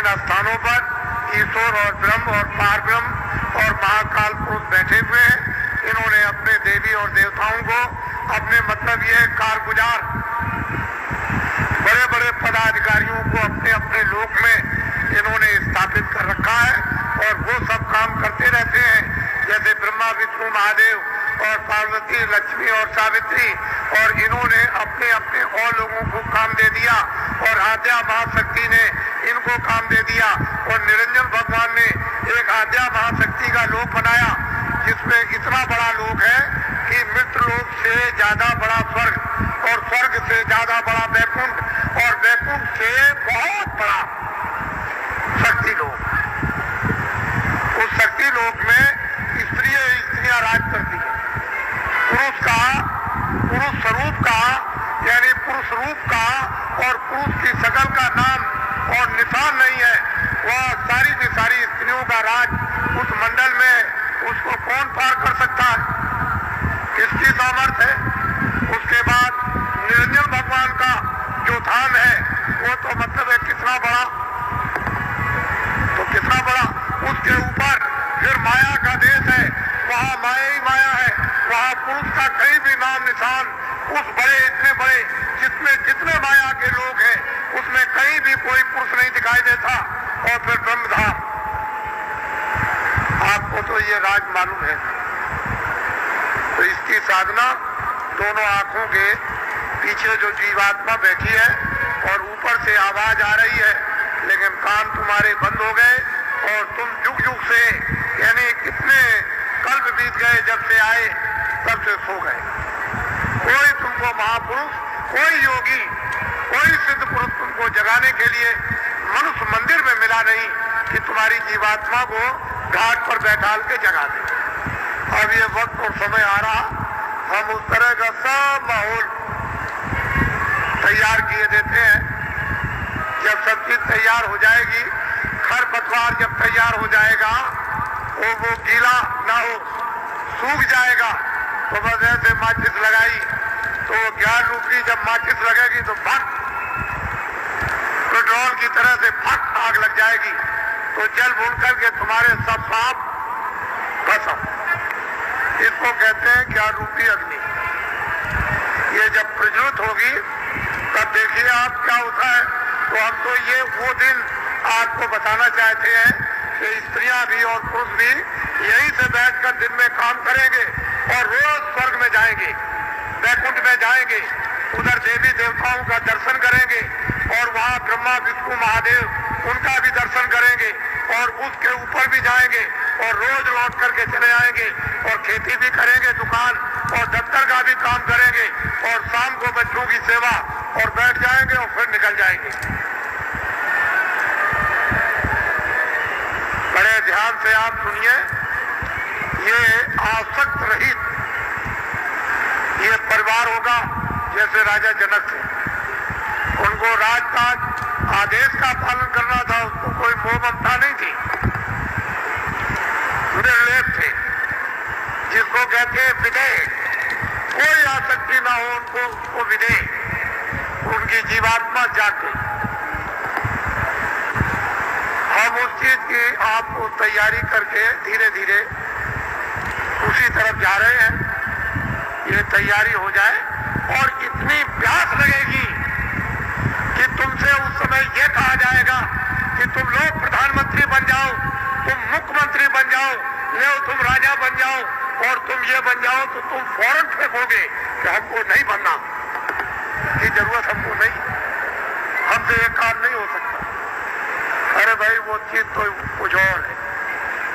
इन स्थानों पर ईश्वर और ब्रह्म और पारब्रह्म और महाकाल पुरुष बैठे हुए हैं। इन्होंने अपने देवी और देवताओं को अपने मतलब ये कारगुजार बड़े बड़े पदाधिकारियों को अपने अपने लोक में इन्होंने स्थापित कर रखा है और वो सब काम करते रहते हैं। जैसे ब्रह्मा विष्णु महादेव और पार्वती लक्ष्मी और सावित्री, और इन्होंने अपने अपने और लोगों को काम दे दिया और आद्या महाशक्ति ने इनको काम दे दिया और निरंजन भगवान ने एक आद्या महाशक्ति का लोक बनाया जिसमें इतना बड़ा लोक है कि मृत्यु लोक से ज्यादा बड़ा स्वर्ग और स्वर्ग से ज्यादा बड़ा वैकुंठ और वैकुंठ से बहुत बड़ा शक्ति लोक। उस शक्ति लोक में स्त्रियां राज करती है। पुरुष स्वरूप का यानी पुरुष रूप का और पुरुष की शकल का नाम और निशान नहीं है। वह सारी की सारी स्त्रियों का राज उस मंडल में उसको कौन पार कर सकता है, किसकी सामर्थ्य है। उसके बाद निरंजन भगवान का जो धाम है वो तो मतलब है कितना बड़ा, तो कितना बड़ा। उसके ऊपर फिर माया का देश है, वहाँ माया ही माया है। वहाँ पुरुष का कहीं भी नाम निशान उस बड़े इतने बड़े जिसमें जितने माया के लोग हैं उसमें कहीं भी कोई पुरुष नहीं दिखाई देता। और फिर ब्रह्मधाम, आपको तो ये राज मालूम है। तो इसकी साधना दोनों आंखों के पीछे जो जीवात्मा बैठी है और ऊपर से आवाज आ रही है, लेकिन कान तुम्हारे बंद हो गए और तुम जुग जुग से यानी कितने कल्प बीत गए जब से आए तब से सो गए। कोई तुमको महापुरुष, कोई योगी, कोई सिद्ध पुरुष तुमको जगाने के लिए मनुष्य मंदिर में मिला नहीं कि तुम्हारी जीवात्मा को घाट पर बैठाल के जगा दे। अब ये वक्त और समय आ रहा, हम उस तरह का सब माहौल तैयार किए देते हैं। जब सब चीज तैयार हो जाएगी, खरपतवार जब तैयार हो जाएगा और वो गीला ना हो, सूख जाएगा, तो बस ऐसे माचिस लगाई तो वो ज्ञान रूपी जब माचिस लगेगी तो फट पेट्रोल की तरह से फट आग लग जाएगी। तो जल भून करके तुम्हारे सब पाप भस्म। इसको कहते हैं ज्ञान रूपी अग्नि। ये जब प्रज्वलित होगी तब देखिए आप क्या होता है। तो हम तो ये वो दिन आपको बताना चाहते हैं कि स्त्रियां भी और पुरुष भी यहीं से बैठकर दिन में काम करेंगे और रोज स्वर्ग में जाएंगे, वैकुंठ में जाएंगे, उधर देवी देवताओं का दर्शन करेंगे और वहाँ ब्रह्मा विष्णु महादेव उनका भी दर्शन करेंगे और उसके ऊपर भी जाएंगे और रोज लौट करके चले आएंगे और खेती भी करेंगे, दुकान और दफ्तर का भी काम करेंगे और शाम को बच्चों की सेवा और बैठ जाएंगे और फिर निकल जाएंगे। बड़े ध्यान से आप सुनिए, ये आसक्त रहित ये परिवार होगा जैसे राजा जनक थे। उनको राजकाज आदेश का पालन करना था, उसको कोई मोह ममता नहीं थी, निर्लेप थे, जिसको कहते हैं विदेह। कोई आसक्ति ना हो उनको, वो विदेह, उनकी जीवात्मा जाग गई। हम उस चीज की आपको तैयारी करके धीरे धीरे उसी तरफ जा रहे हैं। ये तैयारी हो जाए और इतनी प्यास लगेगी कि तुमसे उस समय ये कहा जाएगा कि तुम लोग प्रधानमंत्री बन जाओ, तुम मुख्यमंत्री बन जाओ, ले तुम राजा बन जाओ और तुम ये बन जाओ, तो तुम फौरन फेंकोगे कि हमको नहीं बनना, की जरूरत हमको नहीं, हमसे ये काम नहीं हो सकता। अरे भाई वो चीज तो कुछ और है,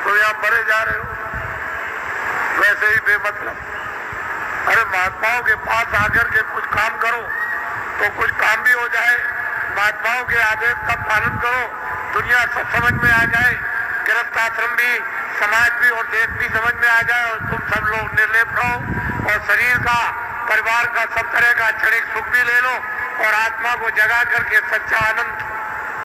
तो यहाँ मरे जा रहे हो वैसे ही बेमतलब। अरे महात्माओं के पास आकर के कुछ काम करो तो कुछ काम भी हो जाए, महात्माओं के आदेश का पालन करो, दुनिया सब समझ में आ जाए, गृहस्थ आश्रम भी, समाज भी और देश भी समझ में आ जाए और तुम सब लोग निर्लेप रहो और शरीर का, परिवार का, सब तरह का क्षणिक सुख भी ले लो और आत्मा को जगा करके सच्चा आनंद